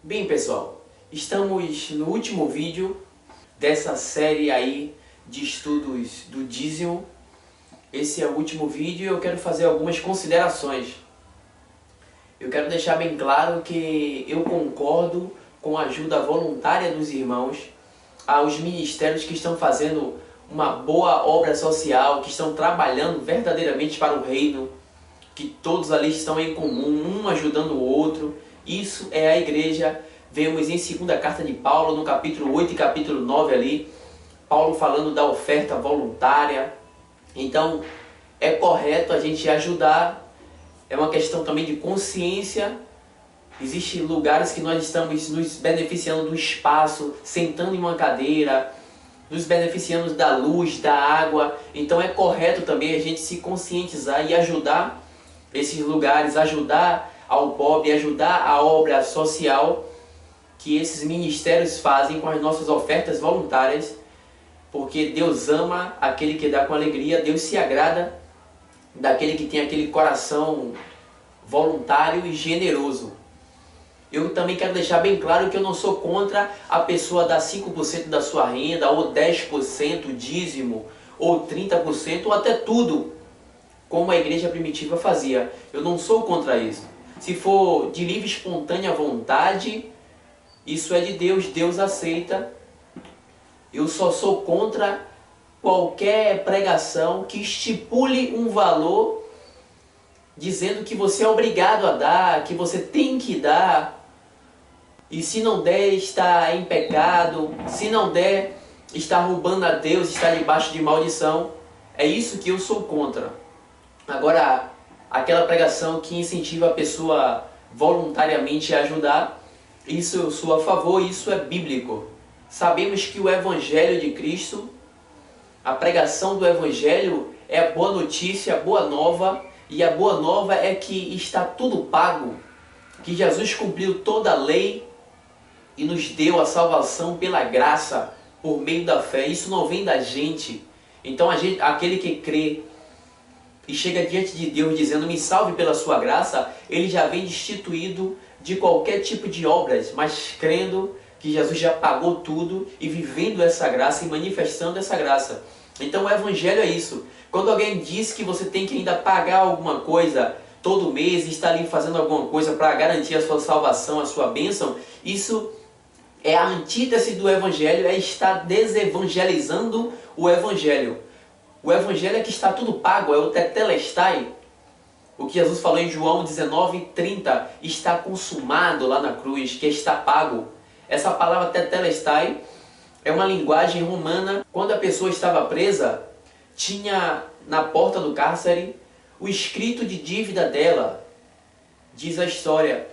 Bem, pessoal, estamos no último vídeo dessa série aí de estudos do dízimo. Esse é o último vídeo e eu quero fazer algumas considerações. Eu quero deixar bem claro que eu concordo com a ajuda voluntária dos irmãos aos ministérios que estão fazendo uma boa obra social, que estão trabalhando verdadeiramente para o reino, que todos ali estão em comum, um ajudando o outro. Isso é a igreja. Vemos em 2ª carta de Paulo, no capítulo 8 e capítulo 9 ali, Paulo falando da oferta voluntária. Então, é correto a gente ajudar. É uma questão também de consciência. Existem lugares que nós estamos nos beneficiando do espaço, sentando em uma cadeira, nos beneficiando da luz, da água. Então é correto também a gente se conscientizar e ajudar esses lugares, ajudar ao pobre, ajudar a obra social que esses ministérios fazem com as nossas ofertas voluntárias, porque Deus ama aquele que dá com alegria, Deus se agrada daquele que tem aquele coração voluntário e generoso. Eu também quero deixar bem claro que eu não sou contra a pessoa dar 5% da sua renda, ou 10% dízimo, ou 30%, ou até tudo, como a igreja primitiva fazia. Eu não sou contra isso. Se for de livre e espontânea vontade, isso é de Deus, Deus aceita. Eu só sou contra qualquer pregação que estipule um valor, dizendo que você é obrigado a dar, que você tem que dar. E se não der, está em pecado. Se não der, está roubando a Deus, está debaixo de maldição. É isso que eu sou contra. Agora, aquela pregação que incentiva a pessoa voluntariamente a ajudar, isso eu sou a favor, isso é bíblico. Sabemos que o Evangelho de Cristo, a pregação do Evangelho é a boa notícia, a boa nova. E a boa nova é que está tudo pago, que Jesus cumpriu toda a lei e nos deu a salvação pela graça, por meio da fé. Isso não vem da gente. Então aquele que crê e chega diante de Deus dizendo, me salve pela sua graça, ele já vem destituído de qualquer tipo de obras, mas crendo que Jesus já pagou tudo e vivendo essa graça e manifestando essa graça. Então o Evangelho é isso. Quando alguém diz que você tem que ainda pagar alguma coisa todo mês e está ali fazendo alguma coisa para garantir a sua salvação, a sua bênção, isso é a antítese do Evangelho, é estar desevangelizando o Evangelho. O Evangelho é que está tudo pago, é o tetelestai. O que Jesus falou em João 19:30, está consumado lá na cruz, que está pago. Essa palavra tetelestai é uma linguagem romana. Quando a pessoa estava presa, tinha na porta do cárcere o escrito de dívida dela, diz a história.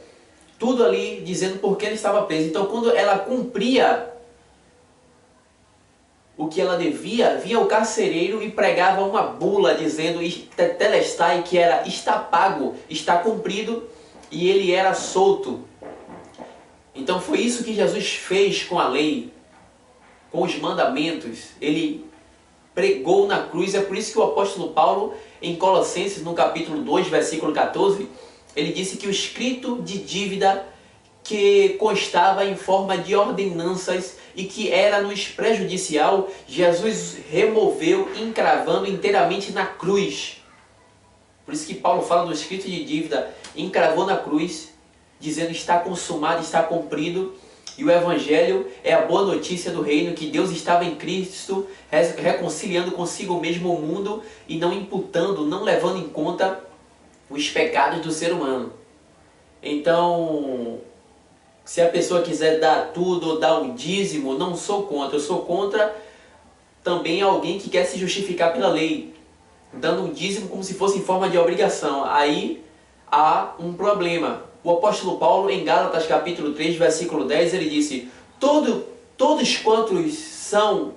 Tudo ali dizendo por que ela estava presa. Então, quando ela cumpria o que ela devia, vinha o carcereiro e pregava uma bula dizendo tetelestai, que era está pago, está cumprido, e ele era solto. Então foi isso que Jesus fez com a lei, com os mandamentos. Ele pregou na cruz. É por isso que o apóstolo Paulo, em Colossenses, no capítulo 2, versículo 14, ele disse que o escrito de dívida que constava em forma de ordenanças e que era-nos prejudicial, Jesus removeu, encravando inteiramente na cruz. Por isso que Paulo fala do escrito de dívida, encravou na cruz, dizendo está consumado, está cumprido. E o Evangelho é a boa notícia do reino, que Deus estava em Cristo, reconciliando consigo mesmo o mundo e não imputando, não levando em conta os pecados do ser humano. Então, se a pessoa quiser dar tudo ou dar um dízimo, não sou contra. Eu sou contra também alguém que quer se justificar pela lei, dando um dízimo como se fosse em forma de obrigação. Aí há um problema. O apóstolo Paulo, em Gálatas capítulo 3, versículo 10, ele disse, todos quantos são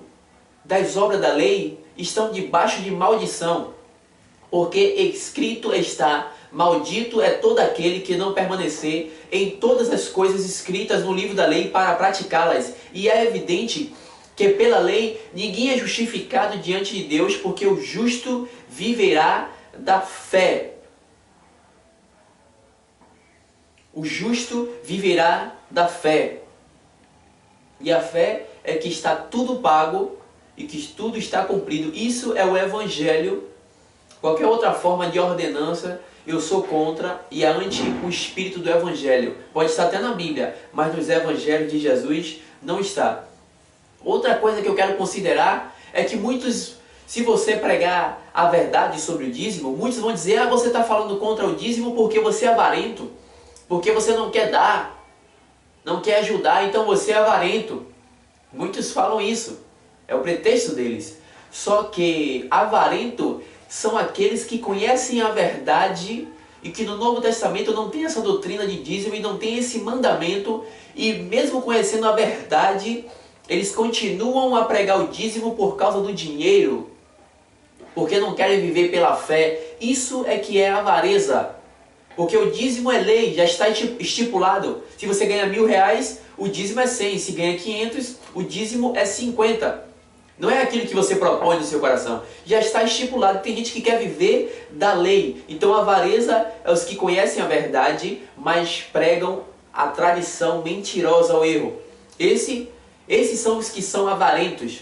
das obras da lei estão debaixo de maldição, porque escrito está, maldito é todo aquele que não permanecer em todas as coisas escritas no livro da lei para praticá-las. E é evidente que pela lei ninguém é justificado diante de Deus, porque o justo viverá da fé. O justo viverá da fé. E a fé é que está tudo pago e que tudo está cumprido. Isso é o Evangelho. Qualquer outra forma de ordenança eu sou contra e é anti o espírito do Evangelho. Pode estar até na Bíblia, mas nos Evangelhos de Jesus não está. Outra coisa que eu quero considerar é que muitos, se você pregar a verdade sobre o dízimo, muitos vão dizer: ah, você está falando contra o dízimo porque você é avarento, porque você não quer dar, não quer ajudar, então você é avarento. Muitos falam isso, é o pretexto deles. Só que avarento são aqueles que conhecem a verdade e que no Novo Testamento não tem essa doutrina de dízimo e não tem esse mandamento, e mesmo conhecendo a verdade, eles continuam a pregar o dízimo por causa do dinheiro, porque não querem viver pela fé. Isso é que é avareza, porque o dízimo é lei, já está estipulado. Se você ganha R$1.000, o dízimo é 100, se ganha 500, o dízimo é 50. Não é aquilo que você propõe no seu coração. Já está estipulado. Tem gente que quer viver da lei. Então a avareza é os que conhecem a verdade, mas pregam a tradição mentirosa ao erro. Esses são os que são avarentos.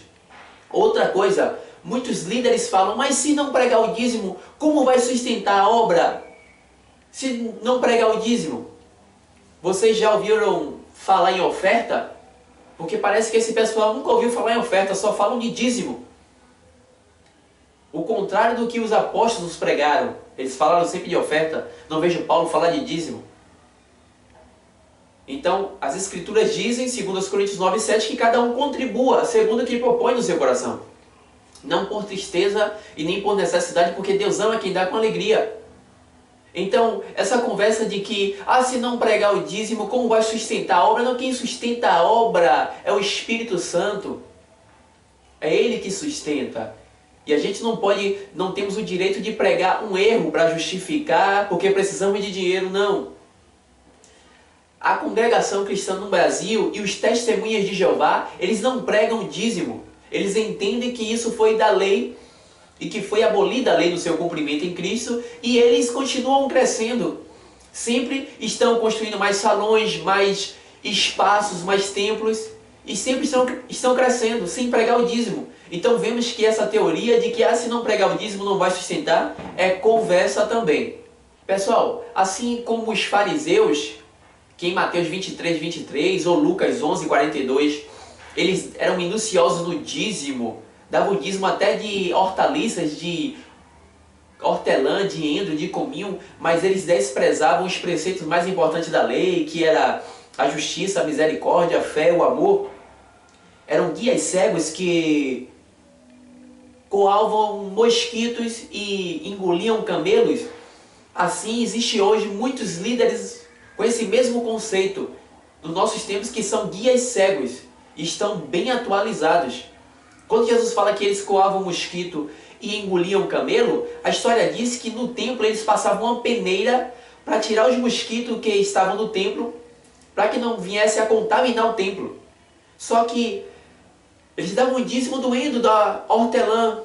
Outra coisa, muitos líderes falam: mas se não pregar o dízimo, como vai sustentar a obra? Se não pregar o dízimo. Vocês já ouviram falar em oferta? Porque parece que esse pessoal nunca ouviu falar em oferta, só falam de dízimo. O contrário do que os apóstolos pregaram. Eles falaram sempre de oferta. Não vejo Paulo falar de dízimo. Então, as Escrituras dizem, segundo os Coríntios 9:7, que cada um contribua segundo o que propõe no seu coração. Não por tristeza e nem por necessidade, porque Deus ama quem dá com alegria. Então, essa conversa de que, se não pregar o dízimo, como vai sustentar a obra? Não, quem sustenta a obra é o Espírito Santo. É Ele que sustenta. E a gente não temos o direito de pregar um erro para justificar, porque precisamos de dinheiro, não. A congregação cristã no Brasil e os testemunhas de Jeová, eles não pregam dízimo. Eles entendem que isso foi da lei e que foi abolida a lei no seu cumprimento em Cristo, e eles continuam crescendo. Sempre estão construindo mais salões, mais espaços, mais templos, e sempre estão crescendo, sem pregar o dízimo. Então vemos que essa teoria de que se não pregar o dízimo não vai sustentar, é conversa também. Pessoal, assim como os fariseus, que em Mateus 23:23 ou Lucas 11:42, eles eram minuciosos no dízimo, davam o dízimo até de hortaliças, de hortelã, de endro, de cominho, mas eles desprezavam os preceitos mais importantes da lei, que era a justiça, a misericórdia, a fé, o amor. Eram guias cegos que coavam mosquitos e engoliam camelos. Assim, existe hoje muitos líderes com esse mesmo conceito nos nossos tempos, que são guias cegos e estão bem atualizados. Quando Jesus fala que eles coavam mosquito e engoliam camelo, a história diz que no templo eles passavam uma peneira para tirar os mosquitos que estavam no templo, para que não viesse a contaminar o templo. Só que eles davam o dízimo do endro, da hortelã,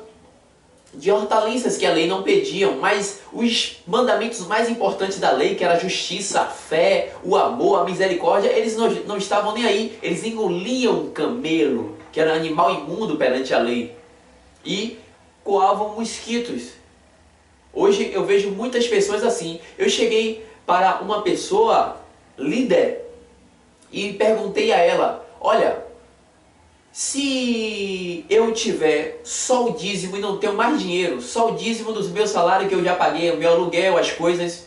de hortaliças que a lei não pediam, mas os mandamentos mais importantes da lei, que era a justiça, a fé, o amor, a misericórdia, eles não estavam nem aí. Eles engoliam camelo, que era animal imundo perante a lei, e coavam mosquitos. Hoje eu vejo muitas pessoas assim. Eu cheguei para uma pessoa, líder, e perguntei a ela: olha, se eu tiver só o dízimo e não tenho mais dinheiro, só o dízimo dos meus salários que eu já paguei, o meu aluguel, as coisas,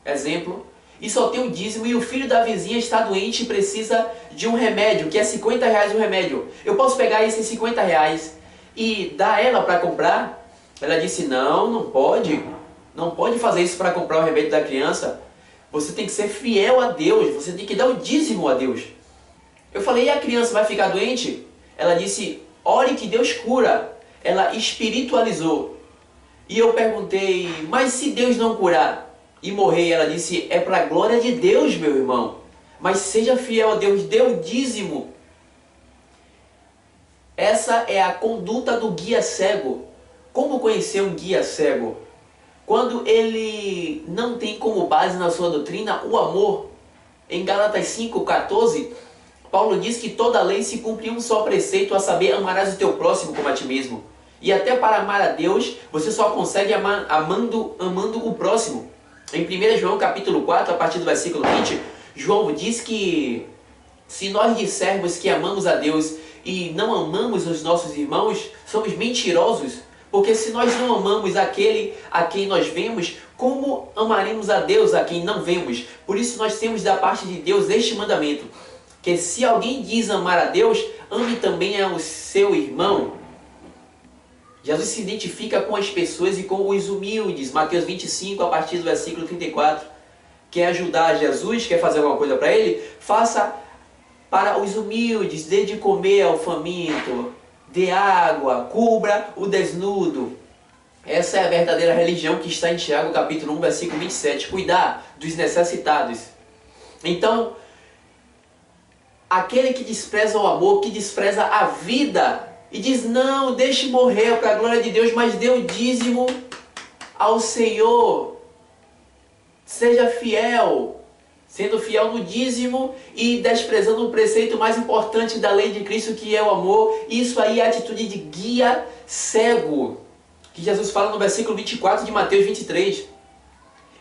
exemplo, e só tenho o dízimo, e o filho da vizinha está doente e precisa de um remédio, que é R$50 o remédio, eu posso pegar esses R$50 e dar ela para comprar? Ela disse: não pode fazer isso para comprar o remédio da criança. Você tem que ser fiel a Deus, você tem que dar o dízimo a Deus. Eu falei: e a criança vai ficar doente? Ela disse: ore que Deus cura. Ela espiritualizou. E eu perguntei: mas se Deus não curar e morrer? Ela disse: é para a glória de Deus, meu irmão. Mas seja fiel a Deus, dê o dízimo. Essa é a conduta do guia cego. Como conhecer um guia cego? Quando ele não tem como base na sua doutrina o amor. Em Gálatas 5,14, Paulo diz que toda a lei se cumpre em um só preceito, a saber, amarás o teu próximo como a ti mesmo. E até para amar a Deus, você só consegue amar amando o próximo. Em 1 João capítulo 4, a partir do versículo 20, João diz que se nós dissermos que amamos a Deus e não amamos os nossos irmãos, somos mentirosos. Porque se nós não amamos aquele a quem nós vemos, como amaremos a Deus a quem não vemos? Por isso nós temos da parte de Deus este mandamento, que se alguém diz amar a Deus, ame também ao seu irmão. Jesus se identifica com as pessoas e com os humildes. Mateus 25, a partir do versículo 34. Quer ajudar Jesus, quer fazer alguma coisa para ele? Faça para os humildes, dê de comer ao faminto, dê água, cubra o desnudo. Essa é a verdadeira religião que está em Tiago capítulo 1, versículo 27. Cuidar dos necessitados. Então, aquele que despreza o amor, que despreza a vida, e diz, não, deixe morrer para a glória de Deus, mas dê o dízimo ao Senhor. Seja fiel, sendo fiel no dízimo e desprezando o preceito mais importante da lei de Cristo, que é o amor. Isso aí é a atitude de guia cego, que Jesus fala no versículo 24 de Mateus 23.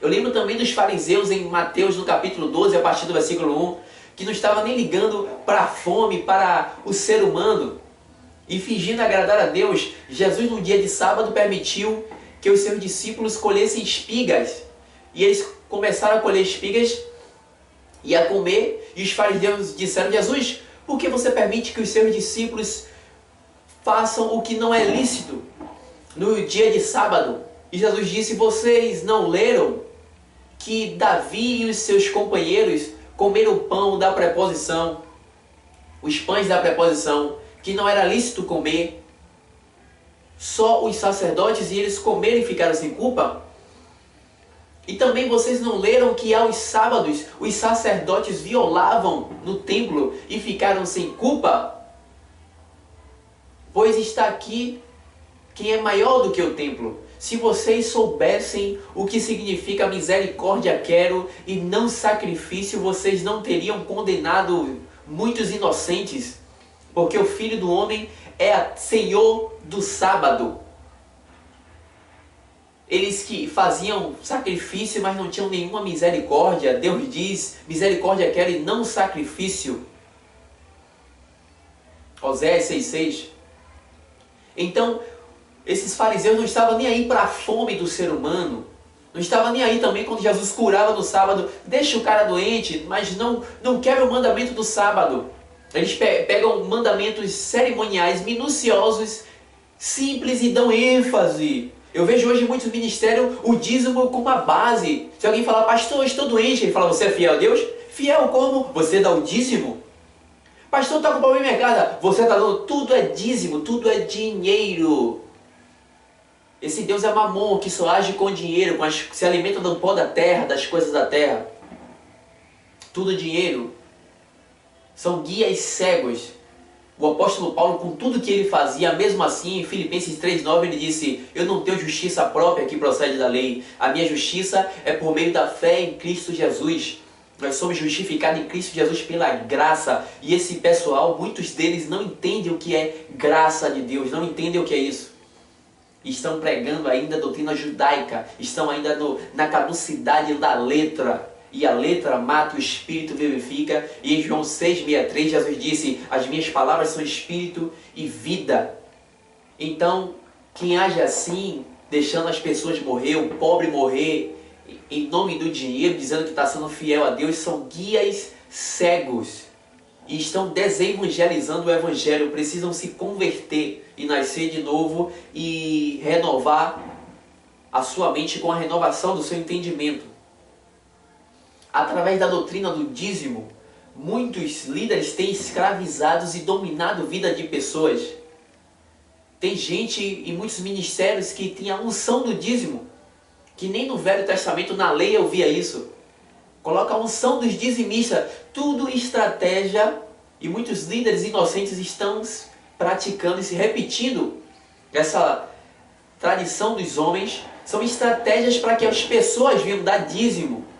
Eu lembro também dos fariseus em Mateus no capítulo 12, a partir do versículo 1, que não estava nem ligando para a fome, para o ser humano. E fingindo agradar a Deus, Jesus no dia de sábado permitiu que os seus discípulos colhessem espigas. E eles começaram a colher espigas e a comer. E os fariseus disseram, Jesus, por que você permite que os seus discípulos façam o que não é lícito no dia de sábado? E Jesus disse, vocês não leram que Davi e os seus companheiros comeram o pão da preposição, os pães da preposição, que não era lícito comer, só os sacerdotes, e eles comeram e ficaram sem culpa? E também vocês não leram que aos sábados os sacerdotes violavam no templo e ficaram sem culpa? Pois está aqui quem é maior do que o templo. Se vocês soubessem o que significa misericórdia quero e não sacrifício, vocês não teriam condenado muitos inocentes. Porque o Filho do Homem é Senhor do sábado. Eles que faziam sacrifício, mas não tinham nenhuma misericórdia. Deus diz, misericórdia quero e não sacrifício. Oséias 6,6. Então, esses fariseus não estavam nem aí para a fome do ser humano. Não estavam nem aí também quando Jesus curava no sábado. Deixa o cara doente, mas não quebra o mandamento do sábado. Eles pegam mandamentos cerimoniais, minuciosos, simples e dão ênfase. Eu vejo hoje muitos ministérios o dízimo como a base. Se alguém falar, pastor, eu estou doente, ele fala, você é fiel a Deus? Fiel como? Você dá o dízimo? Pastor, está com problema em casa. Você está dando, tudo é dízimo, tudo é dinheiro. Esse Deus é mamon, que só age com dinheiro, se alimenta do pó da terra, das coisas da terra. Tudo dinheiro. São guias cegos. O apóstolo Paulo, com tudo que ele fazia, mesmo assim, em Filipenses 3,9, ele disse, eu não tenho justiça própria que procede da lei. A minha justiça é por meio da fé em Cristo Jesus. Nós somos justificados em Cristo Jesus pela graça. E esse pessoal, muitos deles não entendem o que é graça de Deus, não entendem o que é isso. Estão pregando ainda a doutrina judaica, estão ainda na caducidade da letra. E a letra mata, o espírito vivifica. E em João 6,63 Jesus disse, as minhas palavras são espírito e vida. Então, quem age assim, deixando as pessoas morrer, o pobre morrer, em nome do dinheiro, dizendo que está sendo fiel a Deus, são guias cegos. E estão desevangelizando o evangelho, precisam se converter e nascer de novo e renovar a sua mente com a renovação do seu entendimento. Através da doutrina do dízimo, muitos líderes têm escravizados e dominado a vida de pessoas. Tem gente em muitos ministérios que tem a unção do dízimo, que nem no Velho Testamento, na lei, eu via isso. Coloca a unção dos dizimistas, tudo estratégia, e muitos líderes inocentes estão praticando e se repetindo essa tradição dos homens. São estratégias para que as pessoas venham dar dízimo.